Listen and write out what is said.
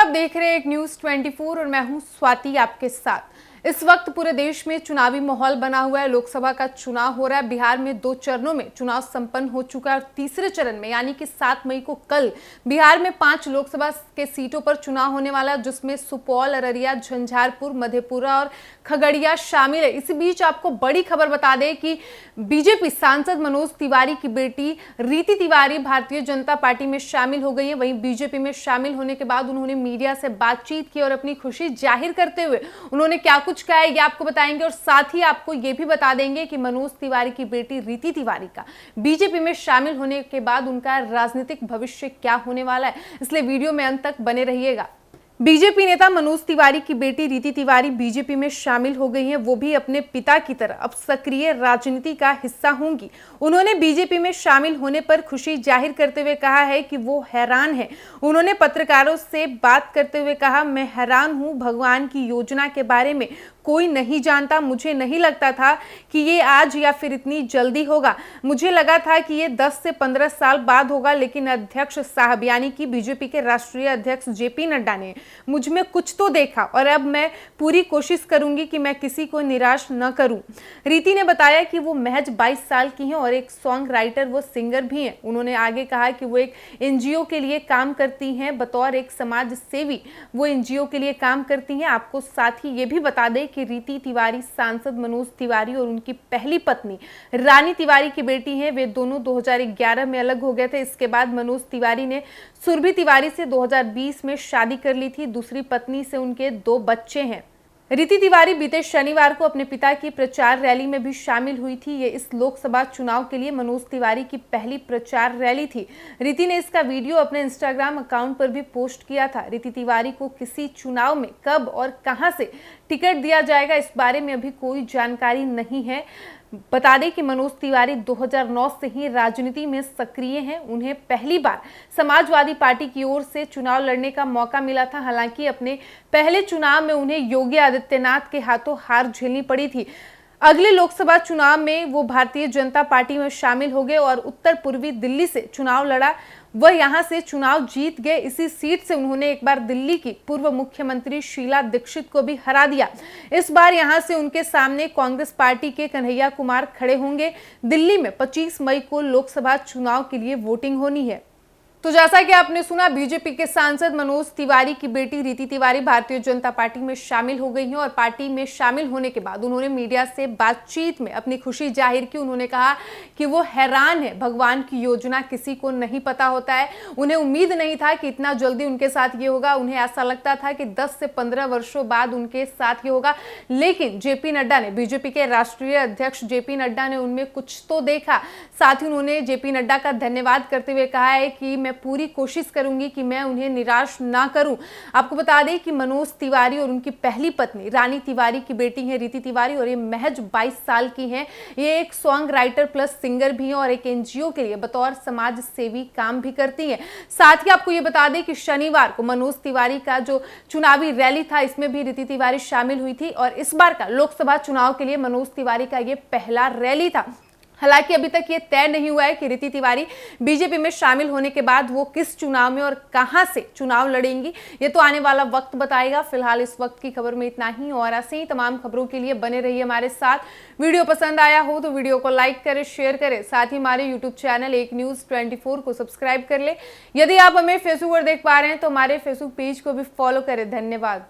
देख रहे हैं एक न्यूज़ 24 और मैं हूं स्वाति आपके साथ। इस वक्त पूरे देश में चुनावी माहौल बना हुआ है। लोकसभा का चुनाव हो रहा है। बिहार में 2 चरणों में चुनाव संपन्न हो चुका है और तीसरे चरण में यानी कि 7 मई को कल बिहार में 5 लोकसभा के सीटों पर चुनाव होने वाला है, जिसमें सुपौल, अररिया, झंझारपुर, मधेपुरा और खगड़िया शामिल है। इसी बीच आपको बड़ी खबर बता दें कि बीजेपी सांसद मनोज तिवारी की बेटी रीति तिवारी भारतीय जनता पार्टी में शामिल हो गई है। वहीं बीजेपी में शामिल होने के बाद उन्होंने मीडिया से बातचीत की और अपनी खुशी जाहिर करते हुए उन्होंने क्या कुछ कहा है ये आपको बताएंगे और साथ ही आपको ये भी बता देंगे कि मनोज तिवारी की बेटी रीति तिवारी का बीजेपी में शामिल होने के बाद उनका राजनीतिक भविष्य क्या होने वाला है, इसलिए वीडियो में अंत तक बने रहिएगा। बीजेपी नेता मनोज तिवारी की बेटी रीति तिवारी बीजेपी में शामिल हो गई हैं, वो भी अपने पिता की तरह अब सक्रिय राजनीति का हिस्सा होंगी। उन्होंने बीजेपी में शामिल होने पर खुशी जाहिर करते हुए कहा है कि वो हैरान है। उन्होंने पत्रकारों से बात करते हुए कहा, मैं हैरान हूं, भगवान की योजना के बारे में कोई नहीं जानता। मुझे नहीं लगता था कि ये आज या फिर इतनी जल्दी होगा। मुझे लगा था कि ये 10 से 15 साल बाद होगा, लेकिन अध्यक्ष साहब यानी कि बीजेपी के राष्ट्रीय अध्यक्ष जेपी नड्डा ने मुझ में कुछ तो देखा और अब मैं पूरी कोशिश करूंगी कि मैं किसी को निराश न करूं। रीति ने बताया कि वो महज 22 साल की हैं और एक सॉन्ग राइटर व सिंगर भी हैं। उन्होंने आगे कहा कि वो एक एनजीओ के लिए काम करती हैं, बतौर एक समाज सेवी वो एनजीओ के लिए काम करती हैं। आपको साथ ही ये भी बता दें कि रीति तिवारी सांसद मनोज तिवारी और उनकी पहली पत्नी रानी तिवारी की बेटी हैं। वे दोनों 2011 में अलग हो गए थे। इसके बाद मनोज तिवारी ने सुरभि तिवारी से 2020 में शादी कर ली थी। दूसरी पत्नी से उनके 2 बच्चे हैं। रीति तिवारी बीते शनिवार को अपने पिता की प्रचार रैली में भी शामिल हुई थी। ये इस लोकसभा चुनाव के लिए मनोज तिवारी की पहली प्रचार रैली थी। रीति ने इसका वीडियो अपने इंस्टाग्राम अकाउंट पर भी पोस्ट किया था। रीति तिवारी को किसी चुनाव में कब और कहां से टिकट दिया जाएगा, इस बारे में अभी कोई जानकारी नहीं है। बता दें कि मनोज तिवारी 2009 से ही राजनीति में सक्रिय हैं। उन्हें पहली बार समाजवादी पार्टी की ओर से चुनाव लड़ने का मौका मिला था। हालांकि अपने पहले चुनाव में उन्हें योगी आदित्यनाथ के हाथों हार झेलनी पड़ी थी। अगले लोकसभा चुनाव में वो भारतीय जनता पार्टी में शामिल हो गए और उत्तर पूर्वी दिल्ली से चुनाव लड़ा। वह यहां से चुनाव जीत गए। इसी सीट से उन्होंने एक बार दिल्ली की पूर्व मुख्यमंत्री शीला दीक्षित को भी हरा दिया। इस बार यहां से उनके सामने कांग्रेस पार्टी के कन्हैया कुमार खड़े होंगे। दिल्ली में 25 मई को लोकसभा चुनाव के लिए वोटिंग होनी है। तो जैसा कि आपने सुना, बीजेपी के सांसद मनोज तिवारी की बेटी रीति तिवारी भारतीय जनता पार्टी में शामिल हो गई हैं और पार्टी में शामिल होने के बाद उन्होंने मीडिया से बातचीत में अपनी खुशी जाहिर की। उन्होंने कहा कि वो हैरान है, भगवान की योजना किसी को नहीं पता होता है। उन्हें उम्मीद नहीं था कि इतना जल्दी उनके साथ ये होगा। उन्हें ऐसा लगता था कि 10 से 15 वर्षों बाद उनके साथ ये होगा, लेकिन जेपी नड्डा ने, बीजेपी के राष्ट्रीय अध्यक्ष जेपी नड्डा ने उनमें कुछ तो देखा। साथ ही उन्होंने जेपी नड्डा का धन्यवाद करते हुए कहा है कि मैं पूरी कोशिश करूंगी कि मैं उन्हें निराश ना करूं। आपको बता दें कि मनोज तिवारी और उनकी पहली पत्नी रानी तिवारी की बेटी है रीति तिवारी और ये महज 22 साल की हैं। ये एक सॉन्ग राइटर प्लस सिंगर भी हैं और एक एनजीओ के लिए बतौर समाज सेवी काम भी करती हैं। साथ ही आपको ये बता दें कि शनिवार को मनोज तिवारी का जो चुनावी रैली था, इसमें भी रीति तिवारी शामिल हुई थी और इस बार का लोकसभा चुनाव के लिए मनोज तिवारी का ये पहला रैली था। हालांकि अभी तक ये तय नहीं हुआ है कि रीति तिवारी बीजेपी में शामिल होने के बाद वो किस चुनाव में और कहां से चुनाव लड़ेंगी, ये तो आने वाला वक्त बताएगा। फिलहाल इस वक्त की खबर में इतना ही और ऐसे ही तमाम खबरों के लिए बने रहिए हमारे साथ। वीडियो पसंद आया हो तो वीडियो को लाइक करें, शेयर करें। साथ ही हमारे यूट्यूब चैनल एक न्यूज़ 24 को सब्सक्राइब कर ले। यदि आप हमें फेसबुक पर देख पा रहे हैं तो हमारे फेसबुक पेज को भी फॉलो करें। धन्यवाद।